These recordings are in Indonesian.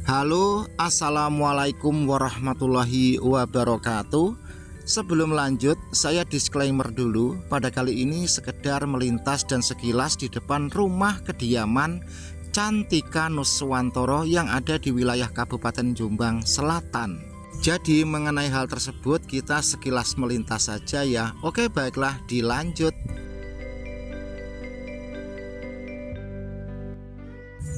Halo, assalamualaikum warahmatullahi wabarakatuh. Sebelum lanjut, saya disclaimer dulu. Pada kali ini sekedar melintas dan sekilas di depan rumah kediaman Cantika Nuswantoro yang ada di wilayah Kabupaten Jombang Selatan. Jadi mengenai hal tersebut kita sekilas melintas saja ya. Oke, baiklah, dilanjut.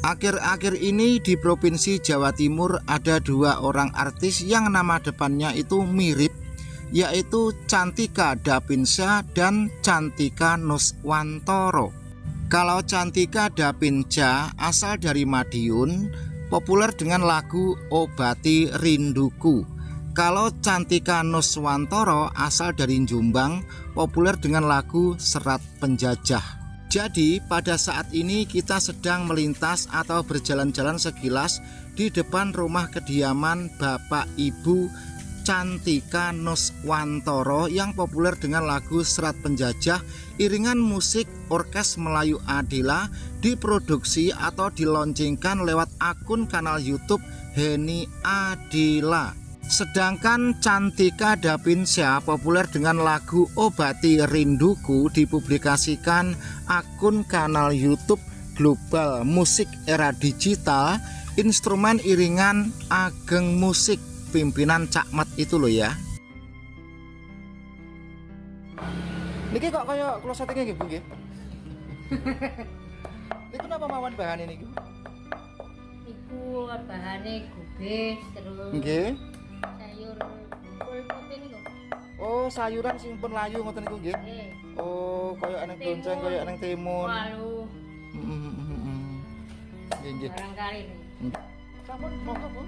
Akhir-akhir ini di Provinsi Jawa Timur ada dua orang artis yang nama depannya itu mirip, yaitu Cantika Dapinsya dan Cantika Nuswantoro. Kalau Cantika Dapinsya asal dari Madiun, populer dengan lagu Obati Rinduku. Kalau Cantika Nuswantoro asal dari Jombang, populer dengan lagu Serat Penjajah. Jadi pada saat ini kita sedang melintas atau berjalan-jalan sekilas di depan rumah kediaman Bapak Ibu Cantika Nuswantoro yang populer dengan lagu Serat Penjajah, iringan musik Orkes Melayu Adela, diproduksi atau diloncengkan lewat akun kanal YouTube Heni Adela. Sedangkan Cantika Dapinsya populer dengan lagu Obati Rinduku dipublikasikan akun kanal YouTube Global Musik Era Digital, instrumen iringan Ageng Musik pimpinan Cakmat itu loh ya. Niki kok kayak klosetingnya gitu nggih. Niku napa mawon bahan ini? Iku bahane gubes terus. Nggih. Sayur bungkul putih niku. Oh, sayuran sing pun layu ngoten niku nggih. Nggih. Oh, kaya nang donceng, kaya nang timun. Walu. Nggih, nggih. Barangkali. Sampun monggo, Bu.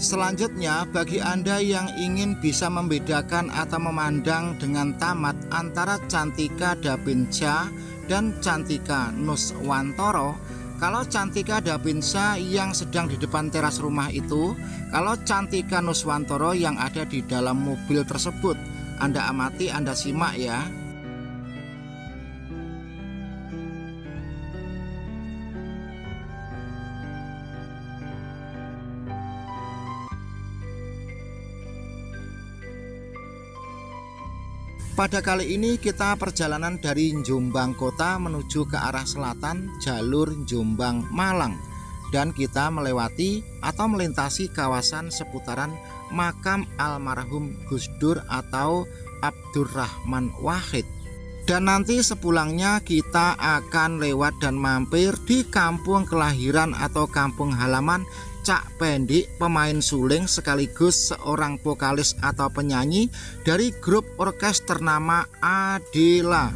Selanjutnya, bagi Anda yang ingin bisa membedakan atau memandang dengan tamat antara Cantika Dapinsya dan Cantika Nuswantoro, kalau Cantika Dapinsya yang sedang di depan teras rumah itu, kalau Cantika Nuswantoro yang ada di dalam mobil tersebut, Anda amati, Anda simak ya. Pada kali ini kita perjalanan dari Jombang Kota menuju ke arah selatan jalur Jombang Malang, dan kita melewati atau melintasi kawasan seputaran makam almarhum Gus Dur atau Abdurrahman Wahid. Dan nanti sepulangnya kita akan lewat dan mampir di kampung kelahiran atau kampung halaman Cak Pendik, pemain suling sekaligus seorang vokalis atau penyanyi dari grup orkes ternama Adela.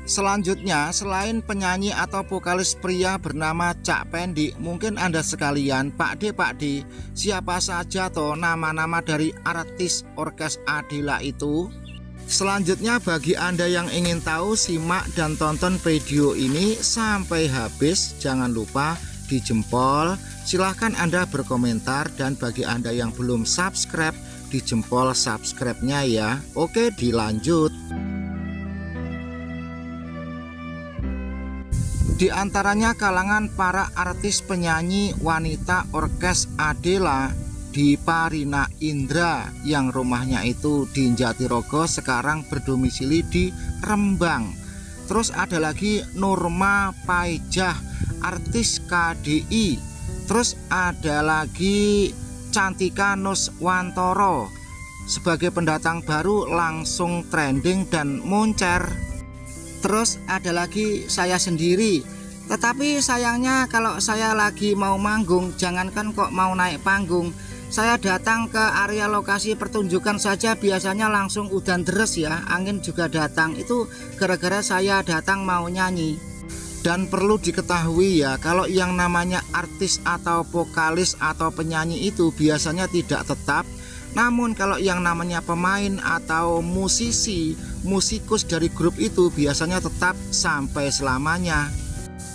Selanjutnya, selain penyanyi atau vokalis pria bernama Cak Pendik, mungkin Anda sekalian, Pak D, siapa saja toh nama-nama dari artis orkes Adela itu? Selanjutnya, bagi Anda yang ingin tahu, simak dan tonton video ini sampai habis. Jangan lupa di jempol, silahkan Anda berkomentar, dan bagi Anda yang belum subscribe, di jempol subscribe-nya ya. Oke, dilanjut. Di antaranya kalangan para artis penyanyi wanita orkes Adela, Dipa Rina Indra yang rumahnya itu di Jatirogo, sekarang berdomisili di Rembang. Terus ada lagi Nurma Paijah, artis KDI. Terus ada lagi Cantika Nuswantoro, sebagai pendatang baru langsung trending dan moncer. Terus ada lagi saya sendiri. Tetapi sayangnya kalau saya lagi mau manggung, jangankan kok mau naik panggung, saya datang ke area lokasi pertunjukan saja biasanya langsung udan deres ya, angin juga datang. Itu gara-gara saya datang mau nyanyi. Dan perlu diketahui ya, kalau yang namanya artis atau vokalis atau penyanyi itu biasanya tidak tetap. Namun kalau yang namanya pemain atau musisi, musikus dari grup itu biasanya tetap sampai selamanya.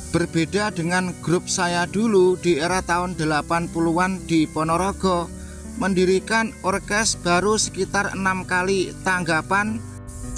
Berbeda dengan grup saya dulu di era tahun 80-an di Ponorogo, mendirikan orkes baru sekitar 6 kali tanggapan,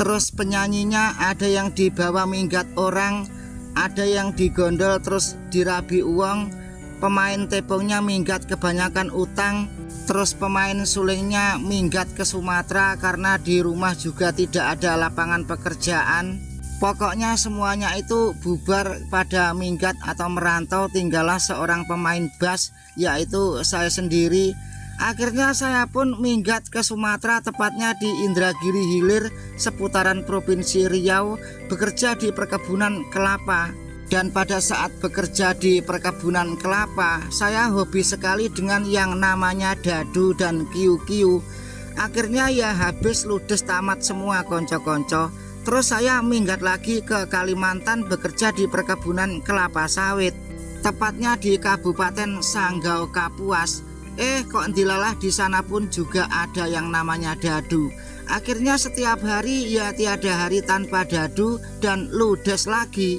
Terus penyanyinya ada yang dibawa minggat orang, ada yang digondol terus dirabi uang, pemain tepungnya minggat kebanyakan utang, terus pemain sulingnya minggat ke Sumatera karena di rumah juga tidak ada lapangan pekerjaan. Pokoknya semuanya itu bubar pada minggat atau merantau, tinggallah seorang pemain bass, yaitu saya sendiri. Akhirnya saya pun minggat ke Sumatera, tepatnya di Indragiri Hilir seputaran Provinsi Riau, bekerja di perkebunan kelapa. Dan pada saat bekerja di perkebunan kelapa, saya hobi sekali dengan yang namanya dadu dan kiu-kiu. Akhirnya ya habis ludes tamat semua konco-konco. Terus saya minggat lagi ke Kalimantan bekerja di perkebunan kelapa sawit, tepatnya di Kabupaten Sanggau Kapuas. Kok dilalah di sana pun juga ada yang namanya dadu. Akhirnya setiap hari ya tiada hari tanpa dadu dan ludes lagi.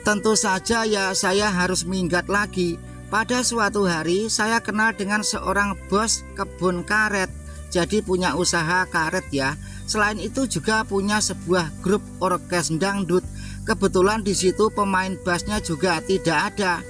Tentu saja ya saya harus minggat lagi. Pada suatu hari saya kenal dengan seorang bos kebun karet. Jadi punya usaha karet ya. Selain itu juga punya sebuah grup orkes dangdut. Kebetulan di situ pemain bassnya juga tidak ada.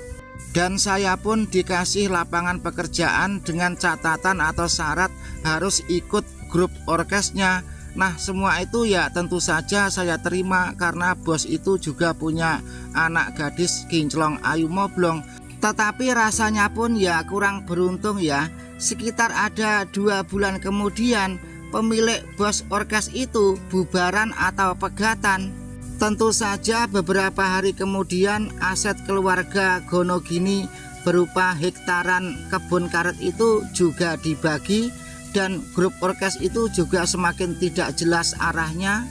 Dan saya pun dikasih lapangan pekerjaan dengan catatan atau syarat harus ikut grup orkesnya. Nah semua itu ya tentu saja saya terima karena bos itu juga punya anak gadis kinclong ayu moblong. Tetapi rasanya pun ya kurang beruntung ya. Sekitar ada 2 bulan kemudian pemilik bos orkes itu bubaran atau pegatan. Tentu saja beberapa hari kemudian aset keluarga Gonogini berupa hektaran kebun karet itu juga dibagi, dan grup orkes itu juga semakin tidak jelas arahnya.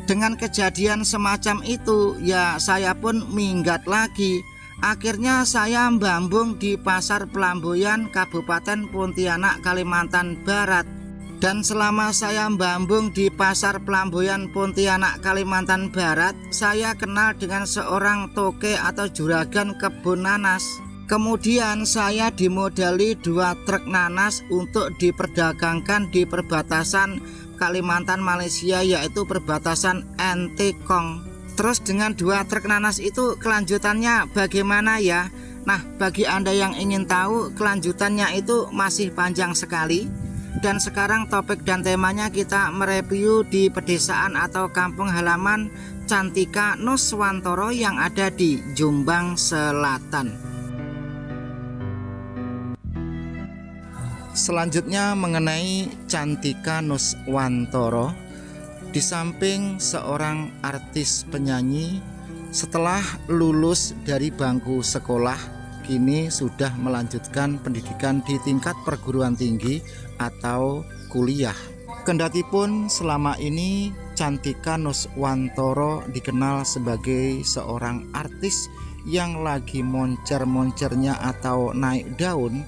Dengan kejadian semacam itu ya saya pun minggat lagi. Akhirnya saya mbambung di Pasar Pelamboyan, Kabupaten Pontianak, Kalimantan Barat. Dan selama saya mbambung di Pasar Pelamboyan Pontianak, Kalimantan Barat, saya kenal dengan seorang toke atau juragan kebun nanas. Kemudian saya dimodali 2 truk nanas untuk diperdagangkan di perbatasan Kalimantan Malaysia, yaitu perbatasan Entekong. Terus dengan 2 truk nanas itu kelanjutannya bagaimana ya? Nah, bagi Anda yang ingin tahu, kelanjutannya itu masih panjang sekali. Dan sekarang topik dan temanya kita mereview di pedesaan atau kampung halaman Cantika Nuswantoro yang ada di Jombang Selatan. Selanjutnya mengenai Cantika Nuswantoro. Di samping seorang artis penyanyi, setelah lulus dari bangku sekolah, kini sudah melanjutkan pendidikan di tingkat perguruan tinggi atau kuliah. Kendatipun selama ini Cantika Nuswantoro dikenal sebagai seorang artis yang lagi moncer-moncernya atau naik daun,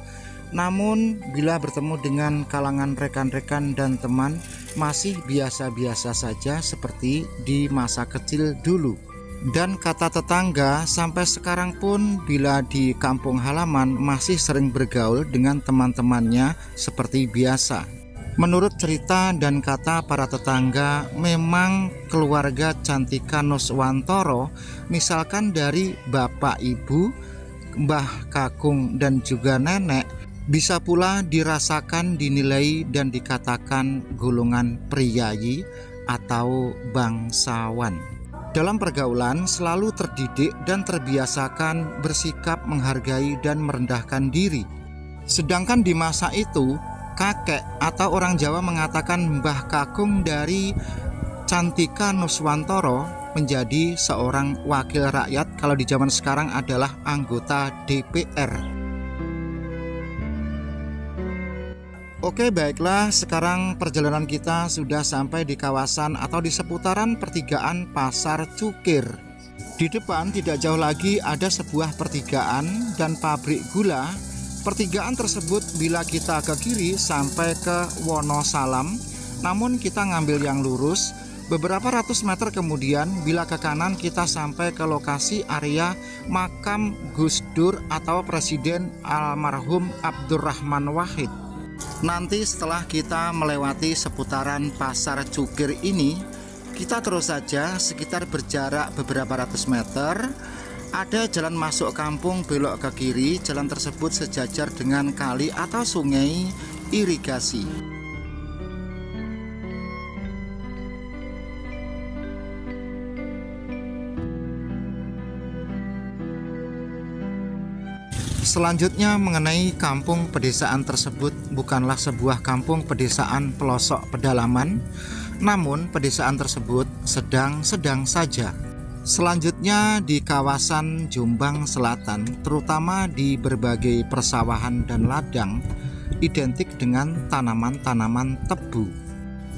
namun bila bertemu dengan kalangan rekan-rekan dan teman masih biasa-biasa saja seperti di masa kecil dulu. Dan kata tetangga, sampai sekarang pun bila di kampung halaman masih sering bergaul dengan teman-temannya seperti biasa. Menurut cerita dan kata para tetangga, memang keluarga Cantika Nuswantoro, misalkan dari bapak ibu, mbah kakung dan juga nenek, bisa pula dirasakan, dinilai dan dikatakan golongan priyayi atau bangsawan. Dalam pergaulan selalu terdidik dan terbiasakan bersikap menghargai dan merendahkan diri. Sedangkan di masa itu, kakek atau orang Jawa mengatakan mbah kakung dari Cantika Nuswantoro menjadi seorang wakil rakyat, kalau di zaman sekarang adalah anggota DPR. Oke, baiklah, sekarang perjalanan kita sudah sampai di kawasan atau di seputaran pertigaan Pasar Cukir. Di depan tidak jauh lagi ada sebuah pertigaan dan pabrik gula. Pertigaan tersebut bila kita ke kiri sampai ke Wonosalam, namun kita ngambil yang lurus. Beberapa ratus meter kemudian bila ke kanan kita sampai ke lokasi area makam Gus Dur atau Presiden almarhum Abdurrahman Wahid. Nanti setelah kita melewati seputaran Pasar Cukir ini, Kita terus saja sekitar berjarak beberapa ratus meter. Ada jalan masuk kampung belok ke kiri. Jalan tersebut sejajar dengan kali atau sungai irigasi. Selanjutnya mengenai kampung pedesaan tersebut bukanlah sebuah kampung pedesaan pelosok pedalaman, namun pedesaan tersebut sedang-sedang saja. Selanjutnya di kawasan Jombang Selatan, terutama di berbagai persawahan dan ladang, identik dengan tanaman-tanaman tebu.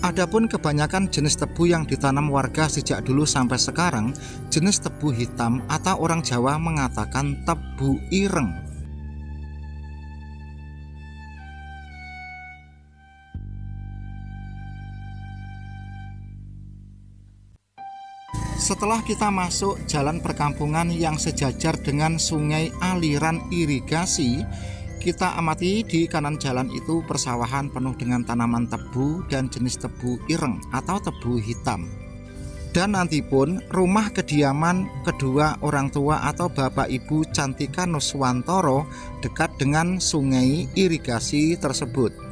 Adapun kebanyakan jenis tebu yang ditanam warga sejak dulu sampai sekarang, jenis tebu hitam atau orang Jawa mengatakan tebu ireng. Setelah kita masuk jalan perkampungan yang sejajar dengan sungai aliran irigasi, kita amati di kanan jalan itu persawahan penuh dengan tanaman tebu dan jenis tebu ireng atau tebu hitam. Dan nanti pun rumah kediaman kedua orang tua atau Bapak Ibu Cantika Nuswantoro dekat dengan sungai irigasi tersebut.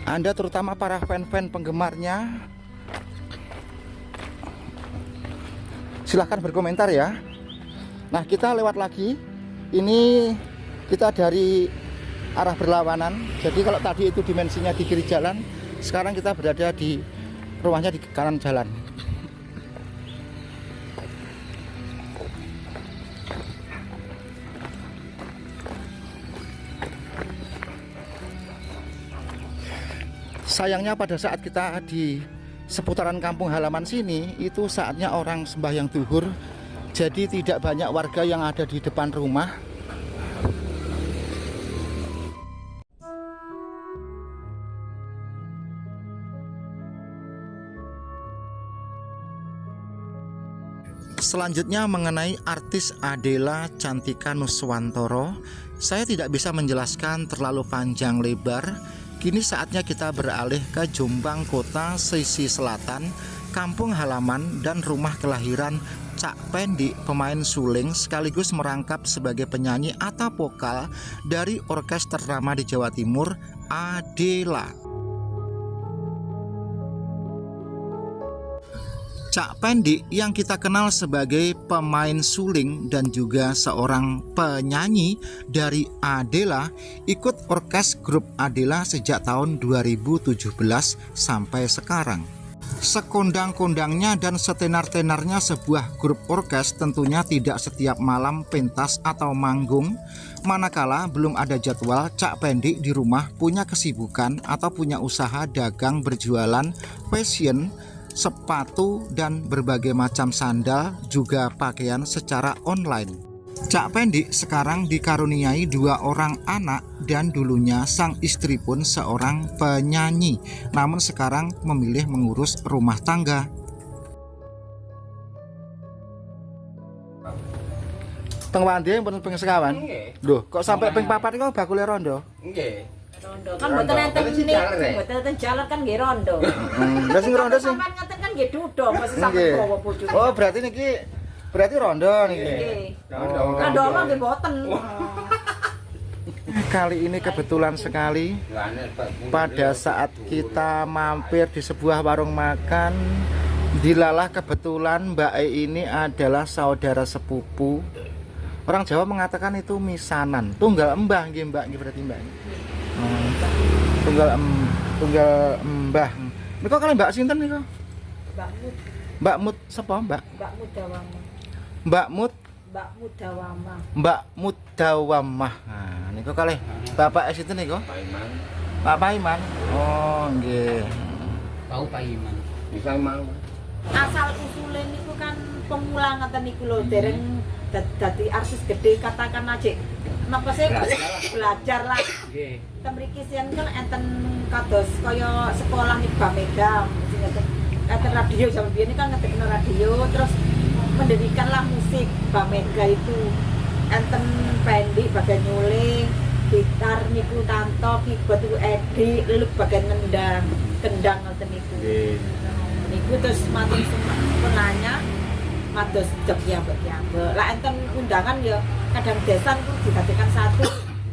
Anda terutama para fan-fan penggemarnya, silahkan berkomentar ya. Nah, kita lewat lagi. Ini kita dari arah berlawanan. Jadi kalau tadi itu dimensinya di kiri jalan, sekarang kita berada di rumahnya di kanan jalan. Sayangnya pada saat kita di seputaran kampung halaman sini, itu saatnya orang sembahyang duhur, jadi tidak banyak warga yang ada di depan rumah. Selanjutnya mengenai artis Adela Cantika Nuswantoro, saya tidak bisa menjelaskan terlalu panjang lebar. Kini saatnya kita beralih ke Jombang Kota sisi selatan, kampung halaman dan rumah kelahiran Cak Pendi, pemain suling sekaligus merangkap sebagai penyanyi atau vokal dari orkes ternama di Jawa Timur, Adela. Cak Pendi yang kita kenal sebagai pemain suling dan juga seorang penyanyi dari Adela, ikut orkes grup Adela sejak tahun 2017 sampai sekarang. Sekondang-kondangnya dan setenar-tenarnya sebuah grup orkes tentunya tidak setiap malam pentas atau manggung. Manakala belum ada jadwal, Cak Pendi di rumah punya kesibukan atau punya usaha dagang berjualan fashion, sepatu dan berbagai macam sandal juga pakaian secara online. Cak Pendik sekarang dikaruniai 2 orang anak dan dulunya sang istri pun seorang penyanyi, namun sekarang memilih mengurus rumah tangga. Teng wandi pun ping sekawan. Loh, kok sampai ping 4 niku bakule rondo? Nggih. Rondo kan mboten enten ini, mboten enten jalan kan nggih rondo. Lah sing rondo sing Sampeyan ngaten kan nggih dudho, mesti sampe nggih. bawa bojone. Oh, berarti niki rondo niki. Nggih. Rondo. Rondo mah nggih mboten. Kali ini kebetulan sekali pada saat kita mampir di sebuah warung makan, dilalah kebetulan Mbak E ini adalah saudara sepupu. Orang Jawa mengatakan itu misanan, tunggal embah nggih Mbak, nggih berarti Mbak. Tunggal embah. Niku kali Mbak sinten niku? Mbak Mut, Mbak Mut sapa Mbak? Mbak Mudawama. Mbak Mut, Mbak Mudawama. Mbak Mudawamah. Nah, niku kalih Bapak sinten niku? Pak Iman. Pak Paiman. Oh, nggih. Tahu Pak Iman. Bisa mau. Asal usule niku kan pemula ngaten niku lho, dereng dadi artis gede katakan aja. Napa sih belajar lah. Nggih. Temriki sian kan enten kados kaya sekolah nih Bamega, enten radio zaman biyen kan ngetekno radio terus mendirikanlah musik Bamega itu. Enten Pendik bagian nyuling, gitar niku Tanto, keyboard niku Edi, leluk bagian nendang, kendang ngoten niku. Nggih. Niku terus matur penanya mados jog ya mbak ya. Lah enten undangan ya kadang desan pun didadikan satu.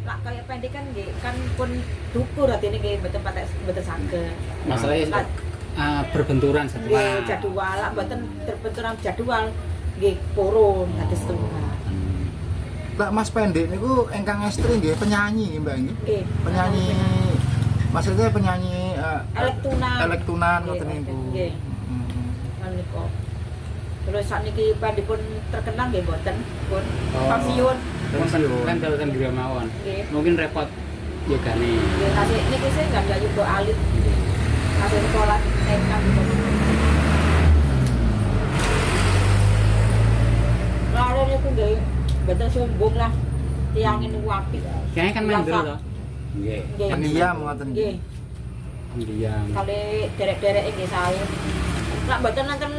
Lah kaya Pendik kan nggih kan pun dukur atine nggih mboten patek mboten saged. Masalahnya berbenturan Nggih setelah jadwal, lah mboten terbenturan jadwal nggih purun kados setunggal. Lah Mas Pendik niku engkang estri nggih penyanyi Mbak nggih. Nggih. Penyanyi maksudnya penyanyi elektunan ngoten Nggih, niku. nggih. Menika. Terus sakniki Pendik pun terkenal nggih mboten pun pensiun. kan kan juga mawon. Nggih. Mungkin repot yogane. Nggih kasih niki sih enggak ada juga alit. Kasih sekolah TK gitu. Lalu niku nggih mboten sombong lah. Tiyangin niku apik. Kayaknya kan mandel to. Nggih. Nggih. Pendiam ngoten Nggih. nggih. Diam. Kali derek-derek nggih sae. Lah mboten nonton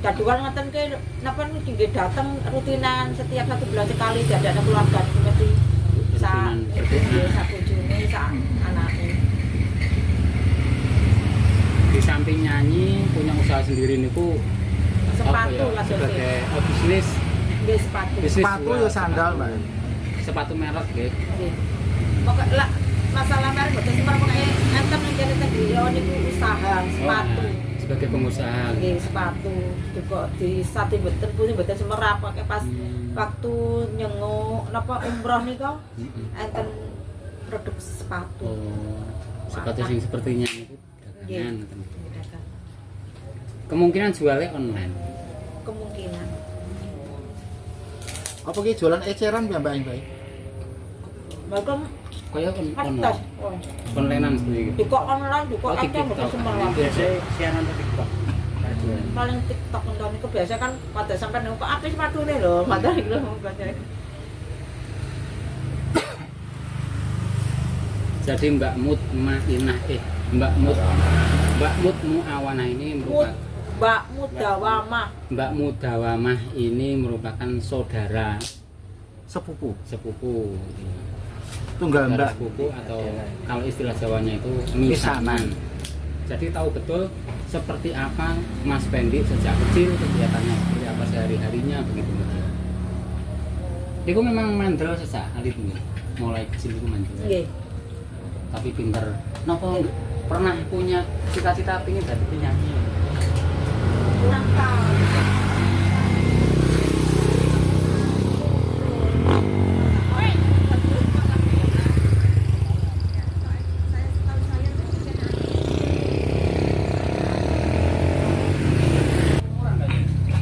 jadwal ngoten ke napa niki nggih dateng rutinan setiap 1 bulan sekali dadakne keluarga mesti sa nggih sak bojone sak anake. Di samping nyanyi punya usaha sendiri niku Sepatu apa ya, lah sebagai bisnis nggih sepatu. Bisnis Sepatu buat ya sandal Mbak. sepatu merek nggih. Nggih. Pokok lah masalah merek mboten semar pokoke enten ngene tegriya niku usaha sepatu. Sebagai pengusaha. Nggih sepatu juga di sate mboten pun mboten semerap pokoke pas waktu nyenguk napa umroh nika enten produk sepatu. Oh, sepatu sing sepertinya niku Nggih. dagangan. Kemungkinan jualnya online. Kemungkinan. Apa ki jualan eceran ya Mbak Mbak? Mereka Kaya kertas. online. Oh. Onlinean seperti itu. Di kok online, di kok Oh, di ada mboten TikTok. semerap. Biasa siaran di TikTok. Paling TikTok nonton niku biasa kan pada sampai nang kok apik sepatune lho, padahal iku lho baca. Jadi Mbak Mut Mainah Mbak Mut Muawanah ini merupakan Mbak Mudawamah. Mbak Mudawamah ini merupakan saudara Sepupu. sepupu. Tunggal Saudara Mbak. sepupu atau kalau istilah Jawanya itu misanan. Jadi tahu betul seperti apa Mas Pendik sejak kecil kegiatannya seperti apa sehari-harinya begitu. Itu memang mandel sesak alit nih. Mulai kecil itu mandel. Nggih. Tapi pinter. Nopo pernah punya cita-cita pingin jadi penyanyi? Kurang tahu.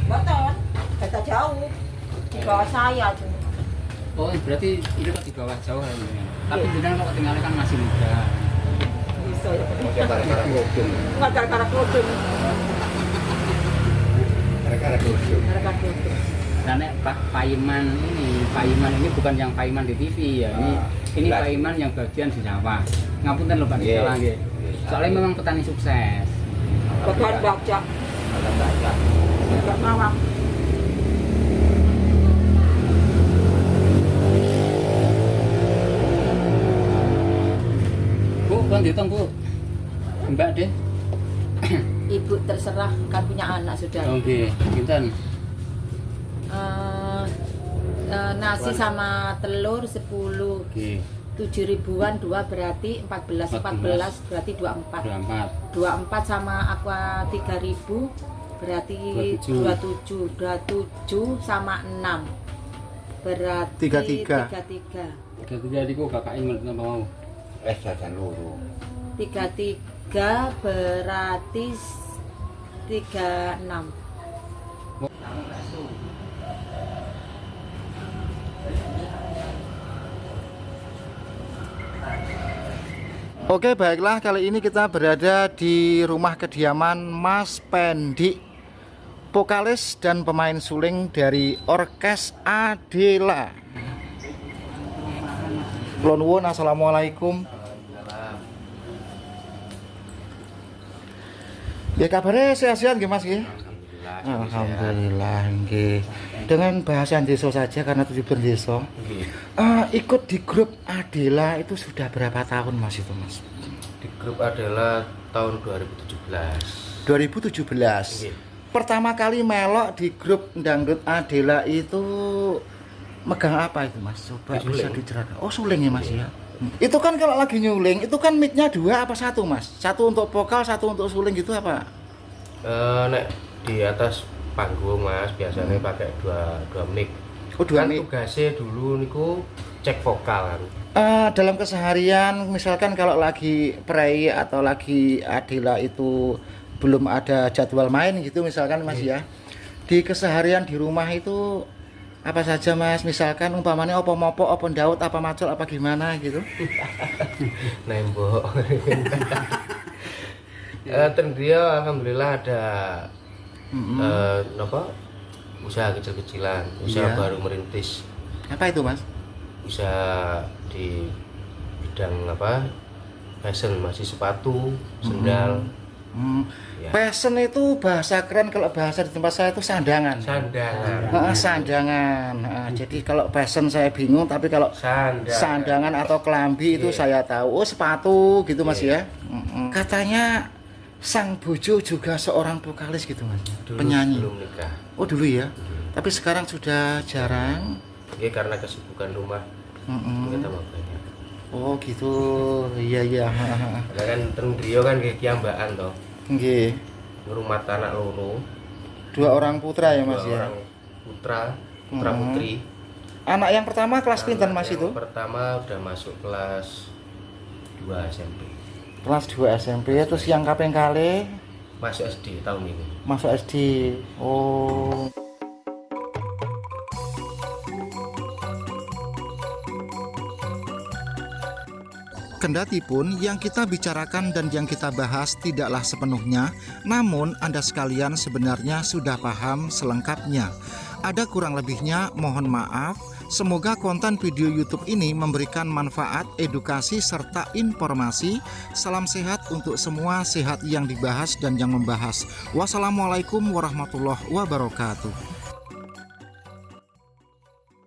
Betul, kata jauh di bawah saya tuh. Oh, berarti itu kok di bawah jauh ya. Tapi jenengan kok ketinggalan kan masih muda. Bisa ya. Gara-gara kerudung. Enggak gara-gara kerudung. Gara-gara kerudung. Gara-gara kerudung. Nah, nek Paiman ini bukan yang Paiman di TV ya. Ini Paiman yang bagian di sawah. Ngapunten lho Pak di sawah nggih. Soalnya memang petani sukses. bagian baca mawang. Bu, kan dihitung Bu. Mbak deh. Ibu terserah kan punya anak sudah. Oke, pinten? Nasi sama telur 10. Oke. 7 ribuan 2 berarti 14 berarti 24 sama aqua 3000 berarti 27 sama 6 berarti 33 niku kakak ingin napa mau? Jajan loro. 33 berarti 36. Oke, baiklah, kali ini kita berada di rumah kediaman Mas Pendi, vokalis dan pemain suling dari Orkes Adela. Kula nuwun, assalamualaikum. Ya kabarnya sehat-sehat nggih Mas nggih? Alhamdulillah nggih. Dengan bahasa desa saja karena tujuan desa. Ikut di grup Adela itu sudah berapa tahun Mas itu Mas? Di grup Adela tahun 2017. 2017. Pertama kali melok di grup dangdut Adela itu megang apa itu Mas? Coba bisa diceritakan. Oh suling ya Mas ya. Itu kan kalau lagi nyuling itu kan mic-nya 2 apa 1 Mas? 1 untuk vokal, 1 untuk suling gitu apa? Nek di atas panggung Mas biasanya pakai dua mic. Oh, 2 kan mic. Tugasnya dulu niku cek vokal kan. Dalam keseharian misalkan kalau lagi prei atau lagi Adela itu belum ada jadwal main gitu misalkan Mas ya. Di keseharian di rumah itu apa saja Mas? Misalkan umpamanya opo mopo, opo daud, apa macul, apa gimana gitu. Nembok. Dia alhamdulillah ada usaha kecil-kecilan, usaha baru merintis. Apa itu Mas? Usaha di bidang fashion, masih sepatu, sendal. Ya. Fashion itu bahasa keren, kalau bahasa di tempat saya itu sandangan. Sandangan. Jadi kalau fashion saya bingung, tapi kalau sandangan atau kelambi itu saya tahu. Oh sepatu gitu Mas ya. Katanya sang bojo juga seorang vokalis gitu Mas. Dulu, penyanyi. Belum nikah. Oh dulu ya. Tapi sekarang sudah jarang. Ya karena kesibukan rumah. Kita mau banyak. Oh gitu. Iya. Karena kan Tendrio kan kayak kiambaan toh. Nggih. Ngrumat anak loro. 2 orang putra ya Mas ya. 2 orang putra putri. Anak yang pertama kelas pinten Mas itu? Pertama udah masuk kelas 2 SMP. Kelas 2 SMP, terus yang kaping kali Masuk SD tahun ini. masuk SD. Oh. Kendatipun yang kita bicarakan dan yang kita bahas tidaklah sepenuhnya, namun Anda sekalian sebenarnya sudah paham selengkapnya. Ada kurang lebihnya, mohon maaf. Semoga konten video YouTube ini memberikan manfaat, edukasi, serta informasi. Salam sehat untuk semua, sehat yang dibahas dan yang membahas. Wassalamualaikum warahmatullahi wabarakatuh.